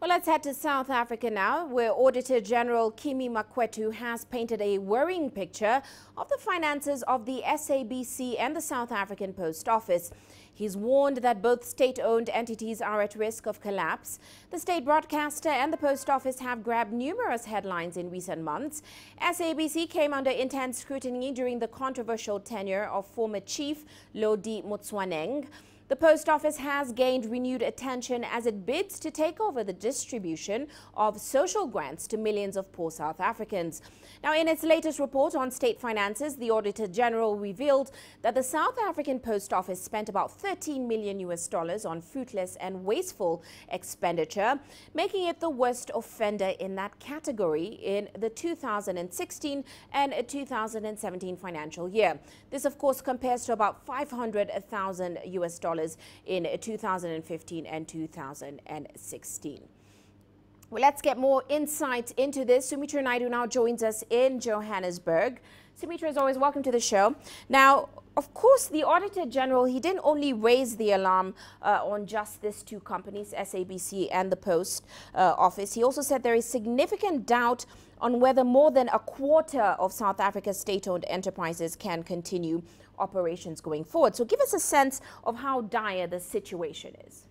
Well, let's head to South Africa now, where Auditor-General Kimi Makwetu has painted a worrying picture of the finances of the SABC and the South African Post Office. He's warned that both state-owned entities are at risk of collapse. The state broadcaster and the post office have grabbed numerous headlines in recent months. SABC came under intense scrutiny during the controversial tenure of former chief Hlow-dee Motswa-neng. The post office has gained renewed attention as it bids to take over the distribution of social grants to millions of poor South Africans. Now, in its latest report on state finances, the Auditor General revealed that the South African Post Office spent about $13 million on fruitless and wasteful expenditure, making it the worst offender in that category in the 2016 and 2017 financial year. This, of course, compares to about $500,000 in 2015 and 2016. Well, let's get more insight into this. Sumitra Naidu now joins us in Johannesburg. Sumitra, as always, welcome to the show. Now, of course, the Auditor General, he didn't only raise the alarm on just these two companies, SABC and the Post Office. He also said there is significant doubt on whether more than a quarter of South Africa's state-owned enterprises can continue operations going forward. So give us a sense of how dire the situation is.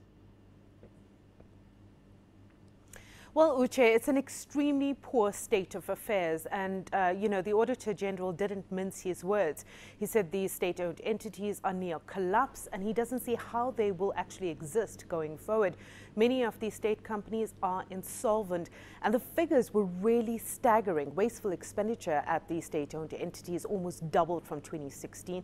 Well, Uche, it's an extremely poor state of affairs, and, the Auditor General didn't mince his words. He said these state-owned entities are near collapse, and he doesn't see how they will actually exist going forward. Many of these state companies are insolvent, and the figures were really staggering. Wasteful expenditure at these state-owned entities almost doubled from 2016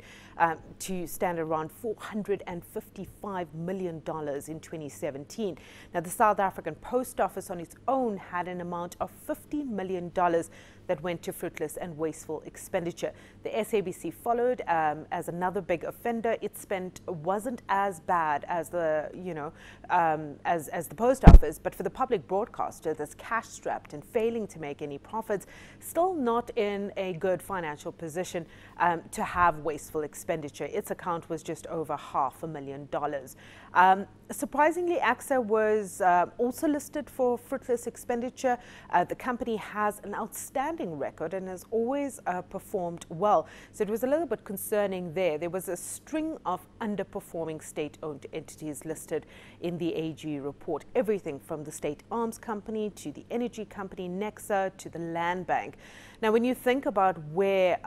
to stand around $455 million in 2017. Now, the South African Post Office on its own had an amount of $50 million that went to fruitless and wasteful expenditure. The SABC followed as another big offender. Its spend wasn't as bad as the, as the post office, but for the public broadcaster that's cash-strapped and failing to make any profits, still not in a good financial position to have wasteful expenditure. Its account was just over $500,000. Surprisingly, AXA was also listed for fruitless expenditure. The company has an outstanding record and has always performed well. So it was a little bit concerning there. There was a string of underperforming state-owned entities listed in the AG report. Everything from the State Arms Company to the Energy Company, Nexa, to the Land Bank. Now, when you think about where,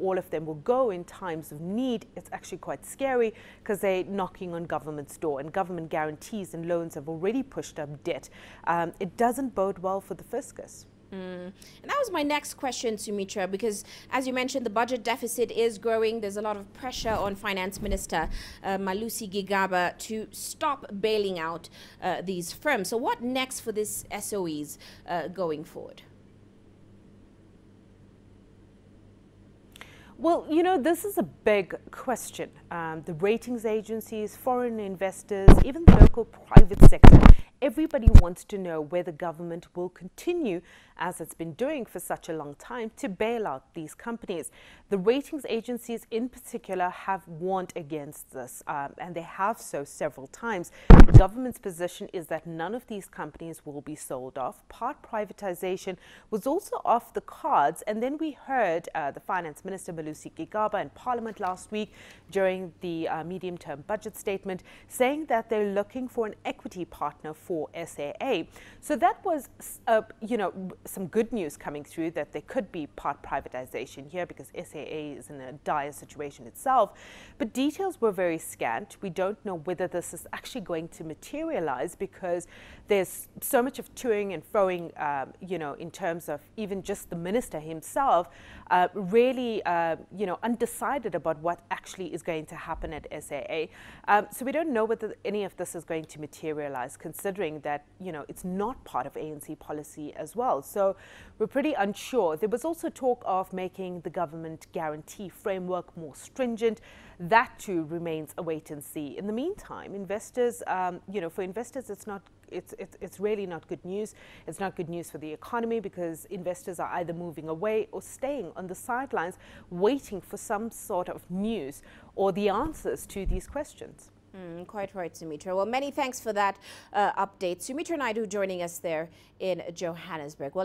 all of them will go in times of need, it's actually quite scary because they're knocking on government's door, and government guarantees and loans have already pushed up debt. It doesn't bode well for the fiscus. And that was my next question, Sumitra, because as you mentioned, the budget deficit is growing. There's a lot of pressure on Finance Minister Malusi Gigaba to stop bailing out these firms. So what next for this SOEs going forward? Well, this is a big question. The ratings agencies, foreign investors, even the local private sector, everybody wants to know whether government will continue, as it's been doing for such a long time, to bail out these companies. The ratings agencies in particular have warned against this, and they have so several times. The government's position is that none of these companies will be sold off. Part privatization was also off the cards, and then we heard the Finance Minister Malusi Gigaba in Parliament last week during the medium-term budget statement saying that they're looking for an equity partner for SAA. So that was, some good news coming through that there could be part privatization here because SAA is in a dire situation itself. But details were very scant. We don't know whether this is actually going to materialize because there's so much of toing and froing, in terms of even just the minister himself, really, undecided about what actually is going to happen at SAA. So we don't know whether any of this is going to materialize, considering that, it's not part of ANC policy as well. So we're pretty unsure. There was also talk of making the government guarantee framework more stringent. That too remains a wait and see. In the meantime, investors, for investors, it's really not good news. It's not good news for the economy because investors are either moving away or staying on the sidelines, waiting for some sort of news or the answers to these questions. Quite right, Sumitra. Well, many thanks for that update. Sumitra Naidu joining us there in Johannesburg. Well,